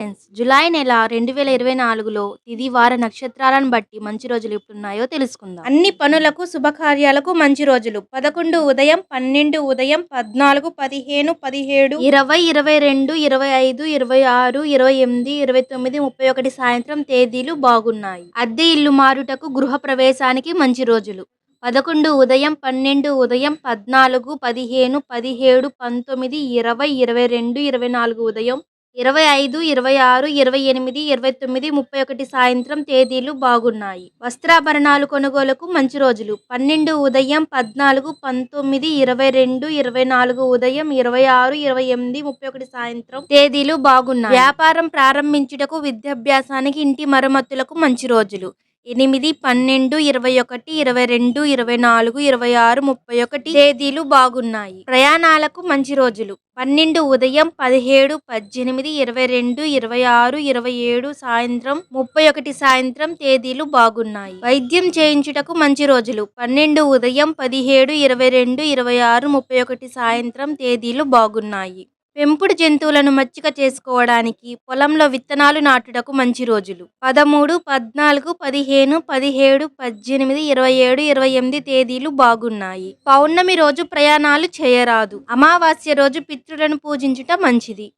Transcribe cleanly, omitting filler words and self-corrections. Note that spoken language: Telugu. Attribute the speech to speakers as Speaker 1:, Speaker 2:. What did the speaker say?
Speaker 1: ఫ్రెండ్స్, జులై నెల 2024లో తిథి వార నక్షత్రాలను బట్టి మంచి రోజులు ఎప్పుడున్నాయో తెలుసుకుందాం. అన్ని పనులకు శుభకార్యాలకు మంచి రోజులు 11 ఉదయం, 12 ఉదయం, 14, 15, 17, 20, 22, 25, 26, 28, 29, 31 సాయంత్రం తేదీలు బాగున్నాయి. అద్దె ఇల్లు మారుటకు, గృహ ప్రవేశానికి మంచి రోజులు 11 ఉదయం, 12 ఉదయం, 14, 15, 17, 19, 20, 22, 24 ఉదయం, 25, 26, 28, 29, 31 సాయంత్రం తేదీలు బాగున్నాయి. వస్త్రాభరణాలు కొనుగోలుకు మంచి రోజులు 12 ఉదయం, 14, 19, 22, 24 ఉదయం, 26, 28, 31 సాయంత్రం తేదీలు బాగున్నాయి. వ్యాపారం ప్రారంభించుటకు, విద్యాభ్యాసానికి, ఇంటి మరమ్మతులకు మంచి రోజులు 8, 12, 21, 22, 24, 26, 31 తేదీలు బాగున్నాయి. ప్రయాణాలకు మంచి రోజులు 12 ఉదయం, 17, 18, 22, 26, 27 సాయంత్రం 31 సాయంత్రం తేదీలు బాగున్నాయి. వైద్యం చేయించుటకు మంచి రోజులు 12 ఉదయం, 17, 22, 26, 31 సాయంత్రం తేదీలు బాగున్నాయి. పెంపుడు జంతువులను మచ్చిక చేసుకోవడానికి, పొలంలో విత్తనాలు నాటుటకు మంచి రోజులు 13, 14, 15, 17, 18, 27, 28 తేదీలు బాగున్నాయి. పౌర్ణమి రోజు ప్రయాణాలు చేయరాదు. అమావాస్య రోజు పితృలను పూజించుట మంచిది.